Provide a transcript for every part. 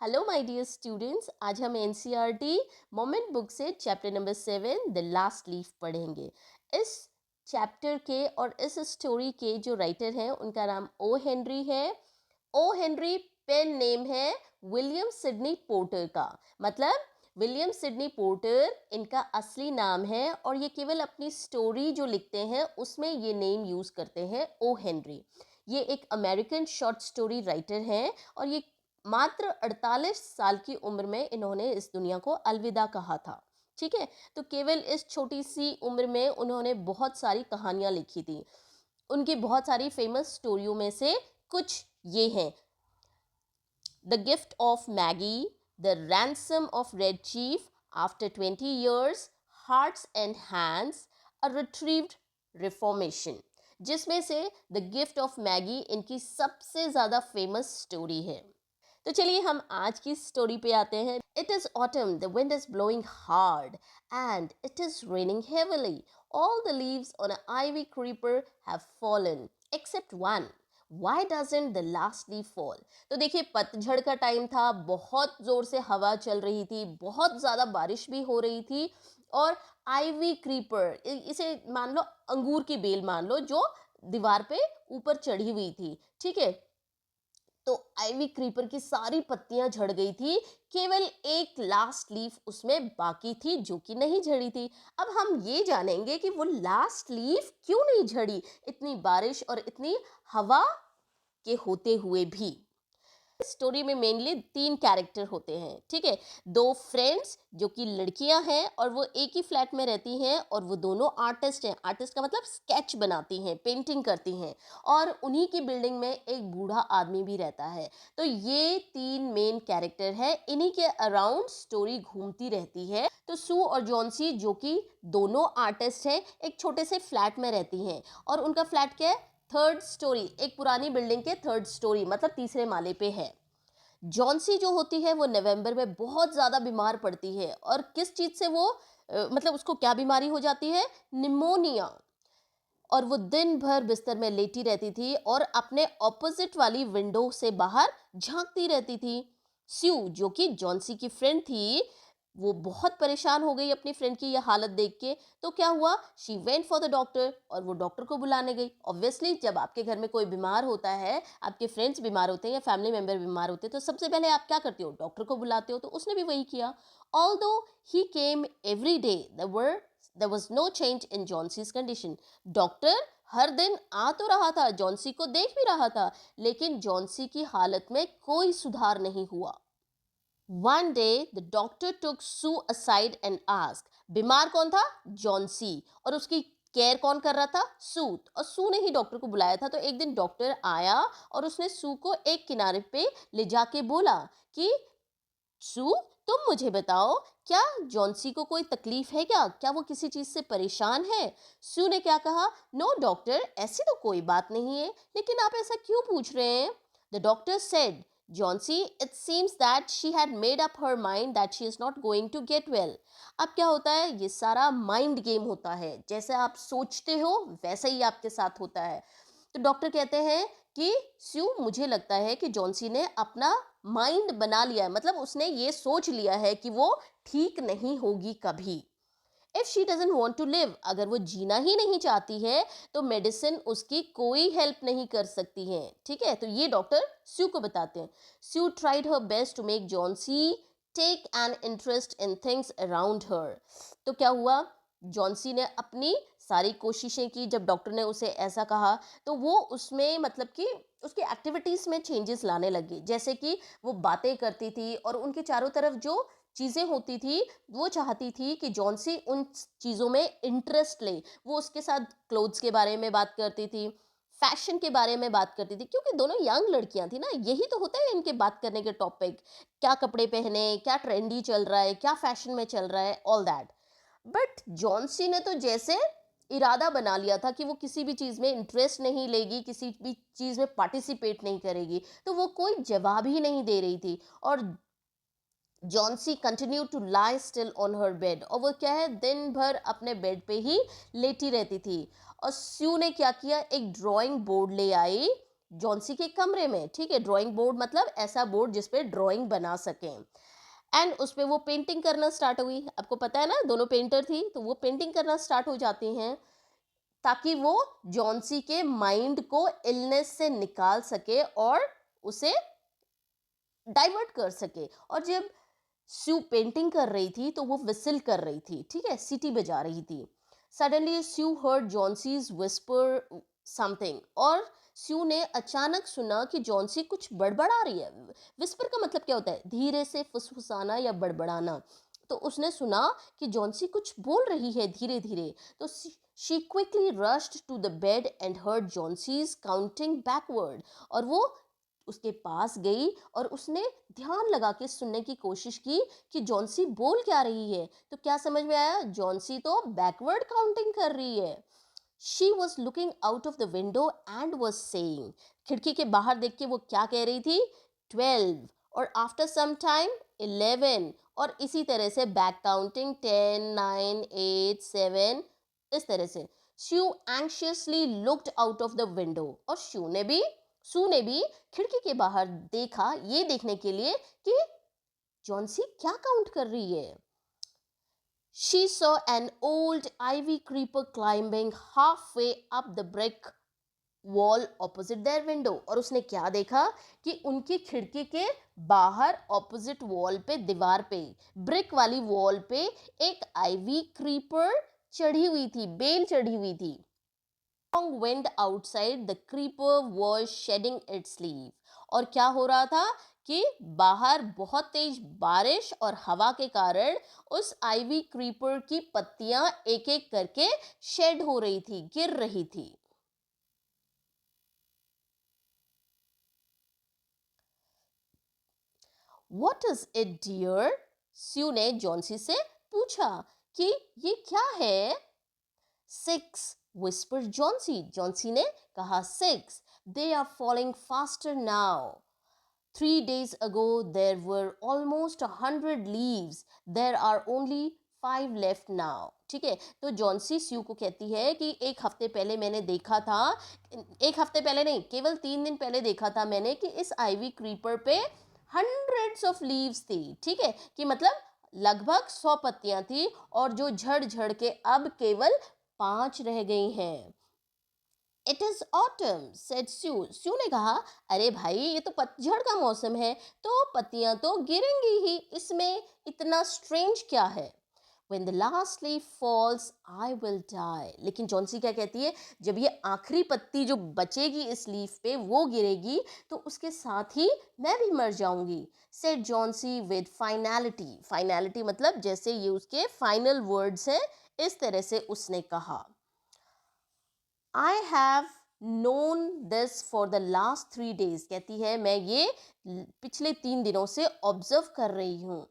Hello my dear students, आज हम NCERT moment book से chapter number 7 the last leaf पढ़ेंगे। इस चैप्टर के और इस स्टोरी के जो राइटर हैं उनका नाम ओ हेनरी है। ओ हेनरी पेन नेम है विलियम सिडनी पोर्टर का। मतलब विलियम सिडनी पोर्टर इनका असली नाम है और ये केवल अपनी स्टोरी जो लिखते हैं उसमें ये नेम यूज करते हैं ओ हेनरी। ये एक अमेरिकन शॉर्ट स्टोरी राइटर हैं और ये मात्र 48 साल की उम्र में इन्होंने इस दुनिया को अलविदा कहा था। ठीक है, तो केवल इस छोटी सी उम्र में उन्होंने बहुत सारी कहानियां लिखी थी। उनकी बहुत सारी फेमस स्टोरियों में से कुछ ये हैं: the gift of Maggi, the ransom of red chief, after 20 years, hearts and hands, a retrieved reformation, जिसमें से द गिफ्ट ऑफ मैगी इनकी सबसे ज्यादा फेमस स्टोरी है। तो चलिए हम आज की स्टोरी पे आते हैं। It is autumn, the wind is blowing hard and it is raining heavily. All the leaves on a ivy creeper have fallen except one. Why doesn't the last leaf fall? तो देखिए, पतझड़ का time था, बहुत जोर से हवा चल रही थी, बहुत ज्यादा बारिश भी हो रही थी और आइवी क्रीपर, इसे मान लो अंगूर की बेल मान लो, जो दीवार पे ऊपर चढ़ी हुई थी। ठीक है, तो आइवी क्रीपर की सारी पत्तियां झड़ गई थी, केवल एक लास्ट लीफ उसमें बाकी थी जो कि नहीं झड़ी थी। अब हम ये जानेंगे कि वो लास्ट लीफ क्यों नहीं झड़ी, इतनी बारिश और इतनी हवा के होते हुए भी। स्टोरी में मेनली 3 कैरेक्टर होते हैं। ठीक है, 2 फ्रेंड्स जो कि लड़कियां हैं और वो एक ही फ्लैट में रहती हैं और वो दोनों आर्टिस्ट हैं। आर्टिस्ट का मतलब स्केच बनाती हैं, पेंटिंग करती हैं, और उन्हीं की बिल्डिंग में एक बूढ़ा आदमी भी रहता है। तो ये 3 मेन कैरेक्टर है, इन्हीं के अराउंड स्टोरी घूमती रहती है। तो सू और जॉन्सी जो कि दोनों आर्टिस्ट हैं, एक छोटे से फ्लैट में रहती हैं और उनका फ्लैट क्या है, 3rd स्टोरी, एक पुरानी बिल्डिंग के 3rd स्टोरी, मतलब तीसरे माले पे है। जॉन्सी जो होती है वो नवंबर में बहुत ज़्यादा बीमार पड़ती है। और किस चीज़ से वो मतलब उसको क्या बीमारी हो जाती है, निमोनिया। और वो दिन भर बिस्तर में लेटी रहती थी और अपने ऑपोजिट वाली विंडो से बाहर झांकती रहती थी। स्यू जो कि जॉन्सी की फ्रेंड थी, वो बहुत परेशान हो गई अपनी फ्रेंड की यह हालत देख के। तो क्या हुआ, she went for the doctor, और वो डॉक्टर को बुलाने गई। ऑब्वियसली जब आपके घर में कोई बीमार होता है, आपके फ्रेंड्स बीमार होते हैं या फैमिली मेंबर बीमार होते हैं, तो सबसे पहले आप क्या करते हो, डॉक्टर को बुलाते हो। तो उसने भी वही किया। Although he came every day, there was no change in Johnsy's condition. Doctor हर दिन आ तो रहा था, जॉन्सी को देख भी रहा था, लेकिन जॉन्सी की हालत में कोई सुधार नहीं हुआ। One day the doctor took Sue aside and ask, बीमार कौन था, जॉन्सी, और उसकी केयर कौन कर रहा था, सू। और सू ने ही डॉक्टर को बुलाया था। तो एक दिन डॉक्टर आया और उसने सू को एक किनारे पे ले जाके बोला कि सू, तुम मुझे बताओ, क्या जॉन्सी को कोई तकलीफ है क्या, क्या वो किसी चीज से परेशान है। सू ने क्या कहा, नो डॉक्टर, ऐसी तो कोई बात नहीं है, लेकिन आप ऐसा क्यों पूछ रहे हैं। The doctor said, Johnsy, it seems that she had made up her mind that she is not going to get well. अब क्या होता है, ये सारा माइंड गेम होता है, जैसे आप सोचते हो वैसा ही आपके साथ होता है। तो डॉक्टर कहते हैं कि स्यू, मुझे लगता है कि जॉन्सी ने अपना माइंड बना लिया है, मतलब उसने ये सोच लिया है कि वो ठीक नहीं होगी कभी। If she doesn't want to live, अगर वो जीना ही नहीं चाहती है, तो मेडिसिन उसकी कोई हेल्प नहीं कर सकती है। ठीक है, तो ये डॉक्टर स्यू को बताते हैं। Sue tried her best to make Johnsy take an interest in things around her. तो क्या हुआ, जॉन्सी ने अपनी सारी कोशिशें की। जब डॉक्टर ने उसे ऐसा कहा तो वो उसमें मतलब कि उसकी एक्टिविटीज में चेंजेस लाने लगी, जैसे कि वो बातें करती थी और उनके चारों तरफ जो चीजें होती थी, वो चाहती थी कि जॉन्सी उन चीजों में इंटरेस्ट ले। वो उसके साथ क्लोथ्स के बारे में बात करती थी, फैशन के बारे में बात करती थी, क्योंकि दोनों यंग लड़कियां थी ना, यही तो होता है इनके बात करने के टॉपिक, क्या कपड़े पहने, क्या ट्रेंडी चल रहा है, क्या फैशन में चल रहा है, ऑल दैट। बट जॉन्सी ने तो जैसे इरादा बना लिया था कि वो किसी भी चीज में इंटरेस्ट नहीं लेगी, किसी भी चीज में पार्टिसिपेट नहीं करेगी, तो वो कोई जवाब ही नहीं दे रही थी। और Johnsy continue to lie still on her bed, और वो क्या है, दिन भर अपने बेड पे ही लेटी रहती थी। और स्यू ने क्या किया, एक ड्राइंग बोर्ड ले आई जॉन्सी के कमरे में, ठीक है। ड्राइंग बोर्ड मतलब ऐसा बोर्ड जिस पे ड्राइंग बना सकें। एंड उस पे वो पेंटिंग करना स्टार्ट हुई। आपको पता है ना, दोनों पेंटर थी, तो वो पेंटिंग करना स्टार्ट हो जाती हैं ताकि वो जॉन्सी के माइंड को इलनेस से निकाल सके और उसे डाइवर्ट कर सके। और जब स्यू पेंटिंग कर रही थी तो वो विसिल कर रही थी, ठीक है, सीटी बजा रही थी। सडनली स्यू हर्ड जॉन्सीज विस्पर समथिंग, और स्यू ने अचानक सुना कि जॉन्सी कुछ बड़बड़ा रही है। विस्पर का मतलब क्या होता है? धीरे से फुसफुसाना या बड़बड़ाना। तो उसने सुना कि जॉन्सी कुछ बोल रही है धीरे धीरे। तो she quickly rushed to the bed and heard Johnsy's counting backward. और वो उसके पास गई और उसने ध्यान लगा के सुनने की कोशिश की कि जॉन्सी बोल क्या रही है। तो क्या समझ में आया? जॉन्सी तो बैकवर्ड काउंटिंग कर रही है। She was looking out of the window and was saying, खिड़की के बाहर देख के वो क्या कह रही थी? 12, और आफ्टर सम टाइम 11, और इसी तरह से बैक काउंटिंग 10, 9, 8, 7, इस तरह से। She anxiously looked out of the window, और सू ने भी खिड़की के बाहर देखा, ये देखने के लिए कि जॉन्सी क्या काउंट कर रही है। She saw an old ivy creeper climbing halfway up the brick wall opposite their window। और उसने क्या देखा कि उनकी खिड़की के बाहर ऑपोजिट वॉल पे, दीवार पे, ब्रिक वाली वॉल पे एक आइवी क्रीपर चढ़ी हुई थी, बेल चढ़ी हुई थी। Strong wind outside, the creeper was shedding its leaf। और क्या हो रहा था कि बाहर बहुत तेज बारिश और हवा के कारण उस आइवी क्रीपर की पत्तियां एक एक करके शेड हो रही थी, गिर रही थी। What is it dear? स्यू ने जॉन्सी से पूछा कि ये क्या है। 6, whispered Johnsy। जॉन्सी ने कहा 6, they are falling faster now। 3 days ago there were almost 100 leaves, there are only 5 left now। ठीक है, तो जॉन्सी स्यू को कहती है कि एक हफ्ते पहले मैंने देखा था, एक हफ्ते पहले नहीं, केवल 3 दिन पहले देखा था मैंने कि इस आइवी क्रीपर पे हंड्रेड्स ऑफ लीव्स थी। ठीक है, कि मतलब लगभग 100 पत्तियां थी, और जो झड़ झड़ के अब केवल 5 रह गई हैं। इट इज ऑटम सेड स्यू। स्यू ने कहा, अरे भाई ये तो पतझड़ का मौसम है, तो पत्तियां तो गिरेंगी ही, इसमें इतना स्ट्रेंज क्या है। When the last leaf falls, I will die। लेकिन जॉन्सी क्या कहती है? जब ये आखिरी पत्ती जो बचेगी इस लीफ पे वो गिरेगी, तो उसके साथ ही मैं भी मर जाऊंगी। Said Johnsy with finality. Finality मतलब जैसे ये उसके फाइनल वर्ड्स हैं, इस तरह से उसने कहा। I have known this for the last 3 days। कहती है मैं ये पिछले 3 दिनों से ऑब्जर्व कर रही हूँ।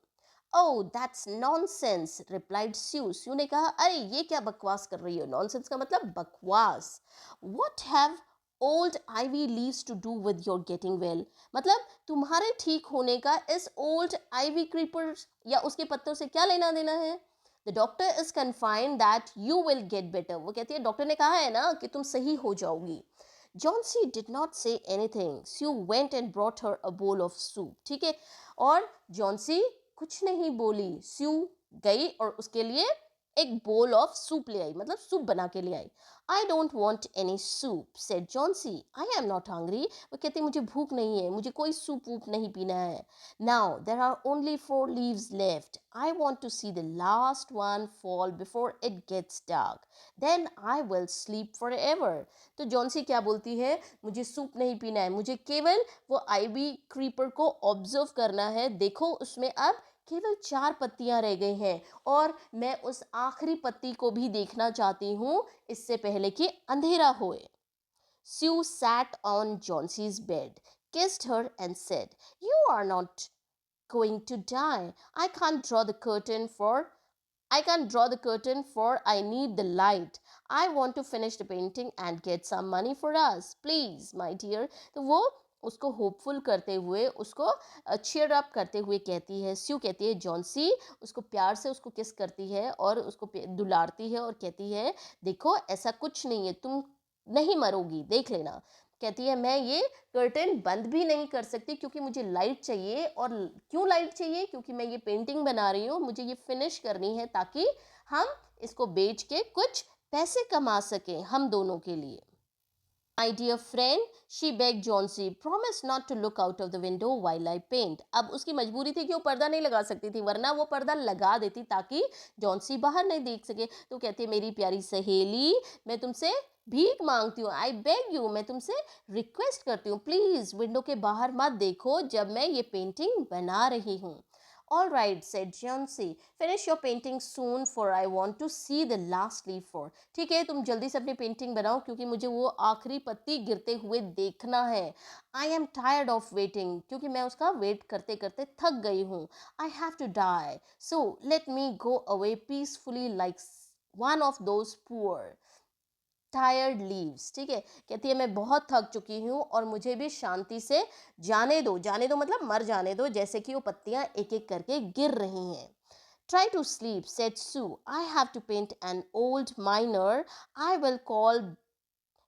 ओह दैट्स नॉनसेंस रिप्लाइड स्यू। स्यू ने कहा, अरे ये क्या बकवास कर रही हो? नॉनसेंस का मतलब बकवास। What have old ivy leaves to do with your getting well. मतलब तुम्हारे ठीक होने का इस ओल्ड आइवी क्रीपर या उसके पत्तों से क्या लेना देना है? The doctor is confined that you will get better. वो कहती है डॉक्टर ने कहा है ना कि तुम सही हो जाओगी। Johnsy did not say anything. Sue went and brought her a bowl of soup. ठीक है, और जॉन्सी कुछ नहीं बोली। स्यू गई और उसके लिए एक बोल ऑफ सूप ले आई, मतलब सूप बना के ले आई। I don't want any soup said Johnsy. I am not hungry. वो कहती मुझे भूख नहीं है, मुझे कोई सूप वूप नहीं पीना है। Now there are only 4 leaves left. I want to see the last one fall before it gets dark, then I will sleep forever. तो जॉन्सी क्या बोलती है? मुझे सूप नहीं पीना है, मुझे केवल वो आईबी क्रीपर को ऑब्जर्व करना है। देखो उसमें अब केवल 4 पत्तियां रह गई हैं, और मैं उस आखिरी पत्ती को भी देखना चाहती हूँ इससे पहले कि अंधेरा होए। Sue sat on Johnson's bed, kissed her, and said, you are not going to die. I can't draw the curtain for I need the light. I want to finish the painting and get some money for us. Please, my dear। तो वो उसको hopeful करते हुए, उसको cheer up करते हुए कहती है, स्यू कहती है, जॉन्सी उसको प्यार से उसको किस करती है और उसको दुलारती है और कहती है, देखो ऐसा कुछ नहीं है, तुम नहीं मरोगी, देख लेना। कहती है मैं ये कर्टेन बंद भी नहीं कर सकती क्योंकि मुझे लाइट चाहिए। और क्यों लाइट चाहिए? क्योंकि मैं ये पेंटिंग बना रही हूँ, मुझे ये फिनिश करनी है ताकि हम इसको बेच के कुछ पैसे कमा सकें हम दोनों के लिए। My dear friend, she begged Johnsy, promise not to look out of the window while I paint. अब उसकी मजबूरी थी कि वो पर्दा नहीं लगा सकती थी, वरना वो पर्दा लगा देती ताकि जॉन्सी बाहर नहीं देख सके। तो कहती है मेरी प्यारी सहेली, मैं तुमसे भीख मांगती हूँ, आई बेग यू, मैं तुमसे रिक्वेस्ट करती हूँ, प्लीज विंडो के बाहर मत देखो जब मैं ये पेंटिंग बना रही हूँ। All right, said Johnsy. Finish your painting soon for I want to see the last leaf for. ठीक है, तुम जल्दी से अपनी पेंटिंग बनाओ क्योंकि मुझे वो आखिरी पत्ती गिरते हुए देखना है। I am tired of waiting क्योंकि मैं उसका वेट करते करते थक गई हूँ। I have to die. So let me go away peacefully like one of those poor tired leaves. ठीक है, कहती है मैं बहुत थक चुकी हूँ और मुझे भी शांति से जाने दो मतलब मर जाने दो, जैसे कि वो पत्तियां एक एक करके गिर रही हैं। Try to sleep, said Sue. I have to paint an old miner. I will call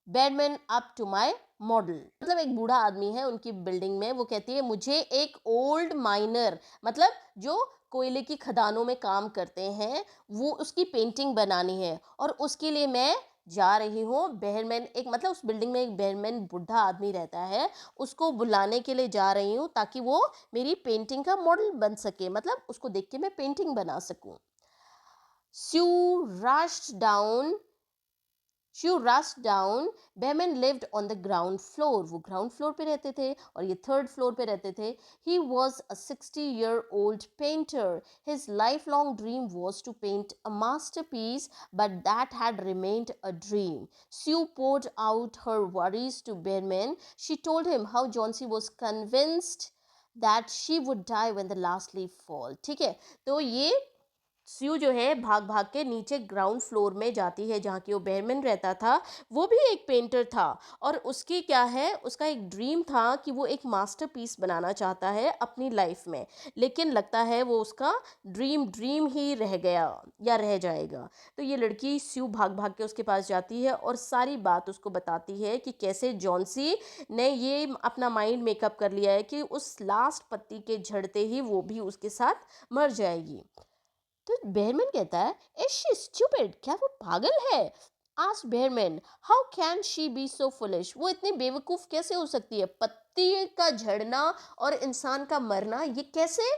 Badman up to my model. मतलब एक बूढ़ा आदमी है उनकी बिल्डिंग में, वो कहती है मुझे एक ओल्ड माइनर मतलब जो कोयले की खदानों में काम करते हैं वो उसकी पेंटिंग बनानी है और उसके लिए मैं जा रही हूँ। बेयरमैन एक मतलब उस बिल्डिंग में एक बेयरमैन बुढ़ा आदमी रहता है, उसको बुलाने के लिए जा रही हूँ ताकि वो मेरी पेंटिंग का मॉडल बन सके, मतलब उसको देख के मैं पेंटिंग बना सकूं। Sue rushed down She rushed down. Behrman lived on the ground floor. वो ground floor पे रहते थे और ये third floor पे रहते थे. He was a 60-year-old painter. His lifelong dream was to paint a masterpiece, but that had remained a dream. Sue poured out her worries to Behrman. She told him how Johnsy was convinced that she would die when the last leaf fall. ठीक है, तो ये स्यू जो है भाग भाग के नीचे ग्राउंड फ्लोर में जाती है जहाँ की वो बेयरमैन रहता था। वो भी एक पेंटर था और उसकी क्या है, उसका एक ड्रीम था कि वो एक मास्टरपीस बनाना चाहता है अपनी लाइफ में, लेकिन लगता है वो उसका ड्रीम ड्रीम ही रह गया या रह जाएगा। तो ये लड़की स्यू भाग भाग के उसके पास जाती है और सारी बात उसको बताती है कि कैसे जॉन्सी ने ये अपना माइंड मेकअप कर लिया है कि उस लास्ट पत्ती के झड़ते ही वो भी उसके साथ मर जाएगी। तो बेयरमैन कहता है इज शी स्टूपिड, क्या वो पागल है? Asked Behrman, how can she be so foolish, वो इतनी बेवकूफ कैसे हो सकती है? पत्ती का झड़ना और इंसान का मरना ये कैसे,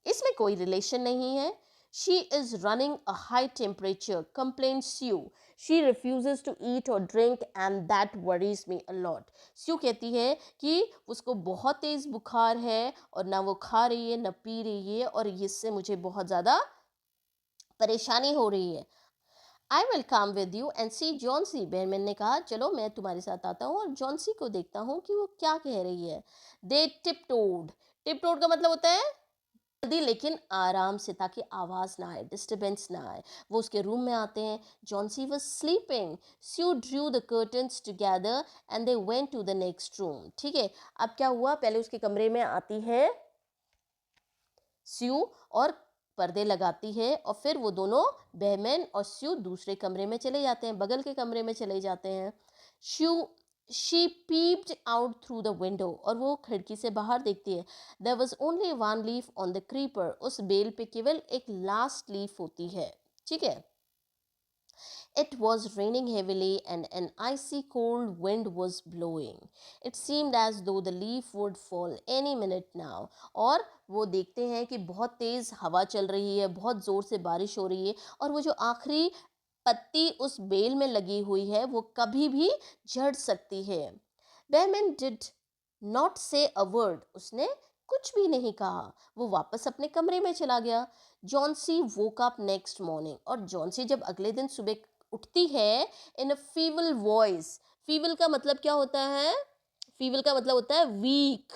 इसमें कोई रिलेशन नहीं है। She is running a high temperature, complained Sue. She refuses to eat और drink and that worries me a lot. Sue कहती है कि उसको बहुत तेज बुखार है और ना वो खा रही है ना पी रही है और इससे मुझे बहुत ज़्यादा परेशानी हो रही है। I will come with you and see Johnsy. Behrman ने कहा चलो मैं तुम्हारे साथ आता हूँ और जॉन्सी को देखता हूँ कि वो क्या कह रही है। दे टिपटोड। टिपटोड का मतलब होता है जल्दी लेकिन आराम से, ताकि आवाज ना आए, डिस्टरबेंस ना आए। वो उसके रूम में आते हैं। Johnsy was sleeping. Sue drew the curtains together and they went to the next room. ठीक है, अब क्या हुआ, पहले उसके कमरे में आती है स्यू और पर्दे लगाती है और फिर वो दोनों बेयरमैन और स्यू दूसरे कमरे में चले जाते हैं, बगल के कमरे में चले जाते हैं। Sue she peeped out through the window, और वो खिड़की से बाहर देखती है। There was only one leaf on the creeper, उस बेल पे केवल एक लास्ट लीफ होती है। ठीक है, it was raining heavily and an icy cold wind was blowing. It seemed as though the leaf would fall any minute now. और वो देखते हैं कि बहुत तेज़ हवा चल रही है, बहुत ज़ोर से बारिश हो रही है और वो जो आखिरी पत्ती उस बेल में लगी हुई है वो कभी भी झड़ सकती है। बेयरमैन डिड नॉट से अ वर्ड, उसने कुछ भी नहीं कहा, वो वापस अपने कमरे में चला गया। Johnsy woke up next morning, और जॉन्सी जब अगले दिन सुबह उठती है इन अ फीबल वॉइस। फीबल का मतलब क्या होता है? फीबल का मतलब होता है वीक,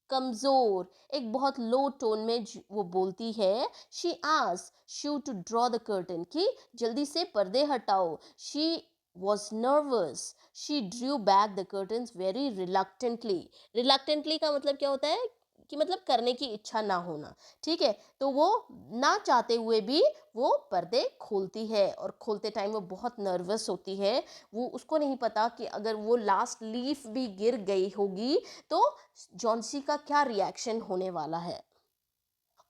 कमजोर, एक बहुत लो टोन में वो बोलती है। She asked Sue to draw the curtain, कि जल्दी से पर्दे हटाओ। शी was nervous. She drew back the curtains very reluctantly. Reluctantly का मतलब क्या होता है? कि मतलब करने की इच्छा ना होना, ठीक है। तो वो ना चाहते हुए भी वो पर्दे खोलती है और खोलते टाइम वो बहुत नर्वस होती है। वो उसको नहीं पता कि अगर वो लास्ट लीफ भी गिर गई होगी तो जॉन्सी का क्या रिएक्शन होने वाला है।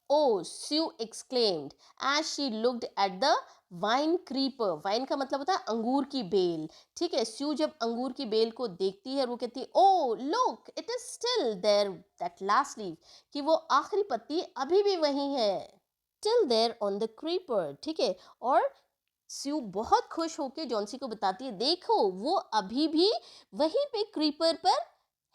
Oh, Sue exclaimed as she looked at the wine creeper. Wine का मतलब होता है अंगूर की बेल, ठीक है। स्यू जब अंगूर की बेल को देखती है और वो कहती है, oh look it is still there that last leaf, कि वो आखिरी पत्ती अभी भी वही है, still there on the creeper, ठीक है। और स्यू बहुत खुश होकर जॉन्सी को बताती है, देखो वो अभी भी वहीं पे क्रीपर पर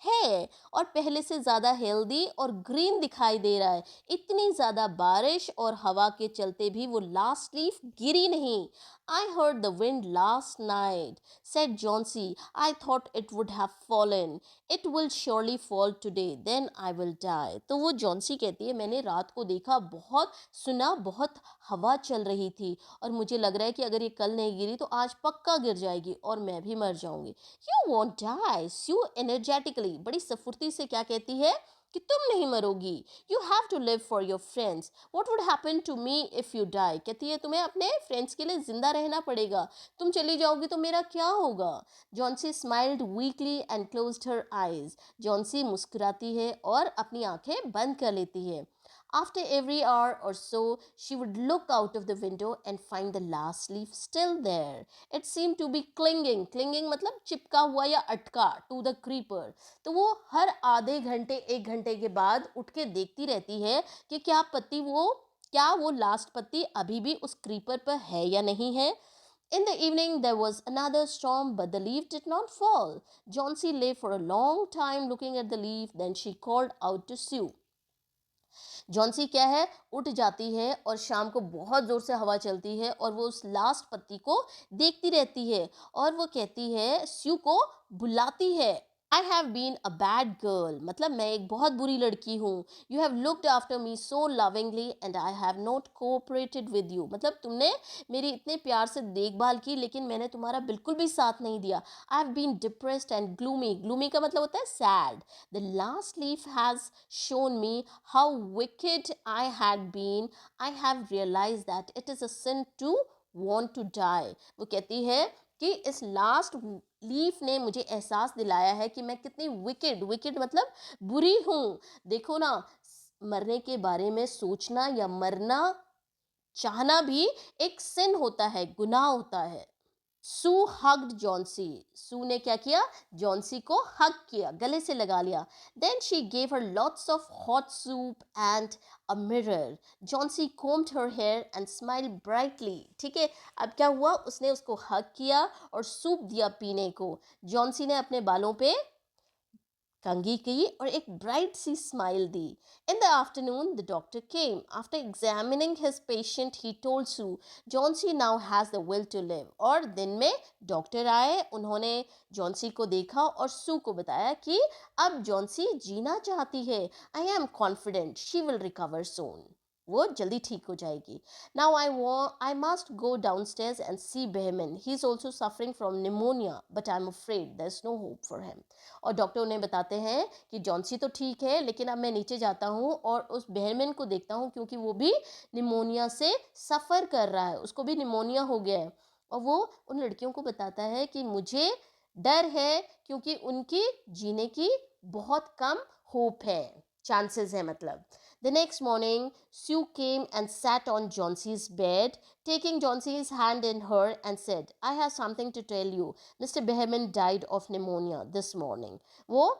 है और पहले से ज्यादा हेल्दी और ग्रीन दिखाई दे रहा है। इतनी ज्यादा बारिश और हवा के चलते भी वो लास्ट लीफ गिरी नहीं। I heard the wind last night, said Johnsy, I thought it would have fallen, it will surely fall today, then I will die. तो वो जॉन्सी कहती है, मैंने रात को देखा, बहुत सुना, बहुत हवा चल रही थी और मुझे लग रहा है कि अगर ये कल नहीं गिरी तो आज पक्का गिर जाएगी और मैं भी मर जाऊंगी। You won't die, Sue energetically बड़ी सफुर्ती से क्या कहती है कि तुम नहीं मरोगी। You have to live for your friends, what would happen to me if you die, कहती है तुम्हें अपने फ्रेंड्स के लिए जिंदा रहना पड़ेगा, तुम चली जाओगी तो मेरा क्या होगा। Johnsy smiled weakly and closed her eyes, Johnsy मुस्कुराती है और अपनी आंखें बंद कर लेती है। After every hour or so, she would look out of the window and find the last leaf still there. It seemed to be clinging. Clinging मतलब चिपका हुआ या अटका to the creeper. तो वो हर आधे घंटे एक घंटे के बाद उठ के देखती रहती है कि क्या वो लास्ट पत्ती अभी भी उस क्रीपर पर है या नहीं है। In the evening, there was another storm, but the leaf did not fall. Johnsy lay for a long time looking at the leaf. Then she called out to Sue. Johnsy क्या है, उठ जाती है और शाम को बहुत ज़ोर से हवा चलती है और वो उस लास्ट पत्ती को देखती रहती है और वो कहती है, स्यू को बुलाती है, I have been a bad girl, मतलब मैं एक बहुत बुरी लड़की हूँ। You have looked after me so lovingly and I have not cooperated with you, मतलब तुमने मेरी इतने प्यार से देखभाल की लेकिन मैंने तुम्हारा बिल्कुल भी साथ नहीं दिया। I have been depressed and gloomy, gloomy का मतलब होता है sad. The last leaf has shown me how wicked I had been. I have realized that it is a sin to want to die. वो कहती है कि इस last leaf ने मुझे एहसास दिलाया है कि मैं कितनी विकेड, विकेड मतलब बुरी हूँ। देखो ना, मरने के बारे में सोचना या मरना चाहना भी एक सिन होता है, गुनाह होता है। सू हग्ड जॉन्सी, सू ने क्या किया, जॉन्सी को हग किया, गले से लगा लिया। Then she gave her lots of hot soup and a mirror. Johnsy combed her hair and smile brightly, ठीक है। अब क्या हुआ, उसने उसको हग किया और सूप दिया पीने को। जॉन्सी ने अपने बालों पे कंघी की और एक ब्राइट सी स्माइल दी। In the afternoon the doctor came, after examining his patient he told Sue, Johnsy now has the will to live. और दिन में डॉक्टर आए, उन्होंने जॉन्सी को देखा और सू को बताया कि अब जॉन्सी जीना चाहती है। I am confident she will recover soon, वो जल्दी ठीक हो जाएगी। Now I must go downstairs and see Behrman, he is also suffering from pneumonia but I am afraid there is no hope for him. और doctor उन्हें बताते हैं कि जॉन्सी तो ठीक है लेकिन अब मैं नीचे जाता हूँ और उस बेहरमैन को देखता हूँ क्योंकि वो भी निमोनिया से सफ़र कर रहा है, उसको भी निमोनिया हो गया है। और वो उन लड़कियों को बताता है कि मुझे डर है क्योंकि उनकी जीने की बहुत कम होप है, चांसेस है मतलब। The next morning, Sue came and sat on Johnson's bed, taking Johnson's hand in her and said, I have something to tell you. Mr. Behrman died of pneumonia this morning. वो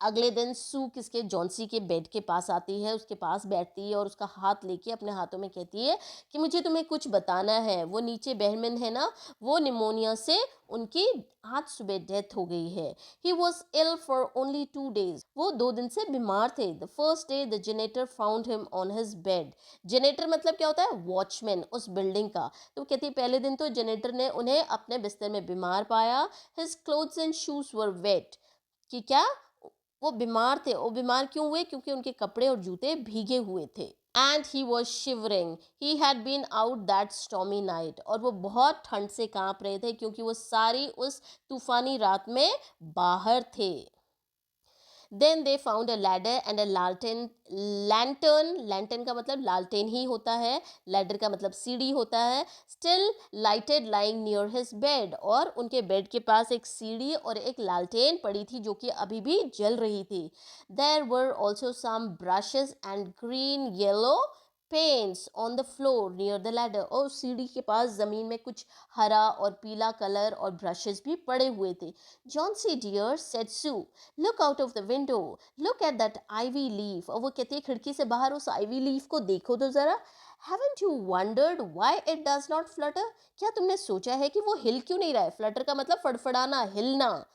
अगले दिन सू किसके, Johnsy के bed के पास आती है, उसके पास बैठती है और उसका हाथ लेके अपने हाथों में कहती है कि मुझे तुम्हें कुछ बताना है। वो नीचे बहरमैन है ना, वो निमोनिया से उनकी आज सुबह डेथ हो गई है। He was ill for only 2 days, वो 2 दिन से बीमार थे। The first day the janitor found him on his bed. Janitor मतलब क्या होता है, वॉचमैन उस बिल्डिंग का। तो कहती है पहले दिन तो जेनेटर ने उन्हें अपने बिस्तर में बीमार पाया। His clothes and shoes were wait, कि क्या वो बीमार थे। वो बीमार क्यों हुए, क्योंकि उनके कपड़े और जूते भीगे हुए थे। And he was shivering, he had been out that stormy night, और वो बहुत ठंड से कांप रहे थे क्योंकि वो सारी उस तूफानी रात में बाहर थे। Then they found a ladder and a लालटेन लैंटर्न, लैंटर्न का मतलब लालटेन ही होता है, लैडर का मतलब सीढ़ी होता है, still lighted lying near his bed, और उनके बेड के पास एक सीढ़ी और एक लालटेन पड़ी थी जो कि अभी भी जल रही थी. There were also some brushes and green yellow paints on the floor near the ladder, और सीढ़ी के पास जमीन में कुछ हरा और पीला कलर और ब्रशेस भी पड़े हुए थे. Johnsy dear said Sue, look out of the window, look at that ivy leaf, और वो कहती है खिड़की से बाहर उस आईवी लीफ को देखो तो जरा. Haven't you wondered why it does not flutter, क्या तुमने सोचा है कि वो हिल क्यों नहीं रहा है? फ्लटर का मतलब फड़फड़ाना, हिलना.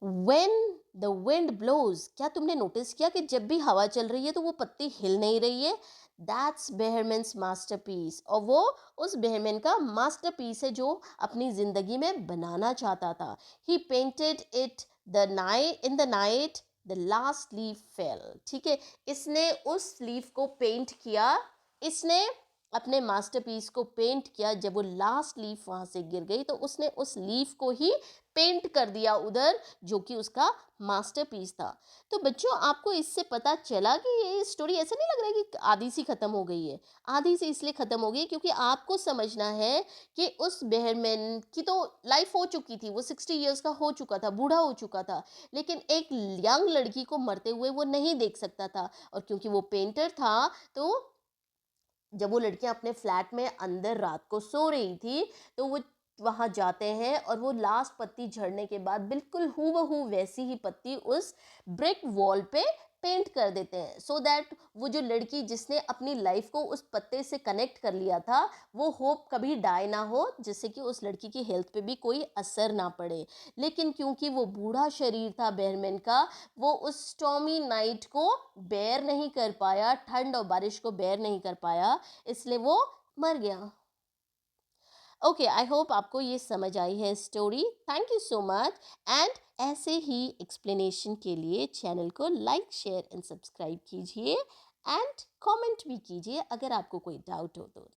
When the wind blows, क्या तुमने नोटिस किया कि जब भी हवा चल रही है तो वो पत्ती हिल नहीं रही है? दैट्स बेहरमैन्स मास्टरपीस, और वो उस बेहरमैन का मास्टरपीस है जो अपनी जिंदगी में बनाना चाहता था. He painted it the night in the night the last leaf fell. ठीक है, इसने उस लीफ को पेंट किया, इसने अपने मास्टरपीस को पेंट किया. जब वो लास्ट लीफ वहां से गिर गई तो उसने उस लीफ को ही पेंट कर दिया उधर, जो कि उसका मास्टरपीस था. तो बच्चों, आपको इससे पता चला कि ये स्टोरी ऐसे नहीं लग रहा है कि आधी सी खत्म हो गई है. आधी सी इसलिए खत्म हो गई क्योंकि आपको समझना है कि उस बेहरमैन की तो लाइफ हो चुकी थी, वो 60 इयर्स का हो चुका था, बूढ़ा हो चुका था, लेकिन एक यंग लड़की को मरते हुए वो नहीं देख सकता था. और क्योंकि वो पेंटर था, तो जब वो लड़कियां अपने फ्लैट में अंदर रात को सो रही थी, तो वो वहां जाते हैं और वो लास्ट पत्ती झड़ने के बाद बिल्कुल हूबहू वैसी ही पत्ती उस ब्रिक वॉल पे पेंट कर देते हैं, सो दैट वो जो लड़की जिसने अपनी लाइफ को उस पत्ते से कनेक्ट कर लिया था, वो होप कभी डाई ना हो, जिससे कि उस लड़की की हेल्थ पे भी कोई असर ना पड़े. लेकिन क्योंकि वो बूढ़ा शरीर था बेरमैन का, वो उस स्टॉर्मी नाइट को बेयर नहीं कर पाया, ठंड और बारिश को बेयर नहीं कर पाया, इसलिए वो मर गया. ओके, आई होप आपको ये समझ आई है story. Thank you so much. And ऐसे ही एक्सप्लेनेशन के लिए चैनल को लाइक, शेयर एंड सब्सक्राइब कीजिए, एंड कमेंट भी कीजिए अगर आपको कोई डाउट हो तो.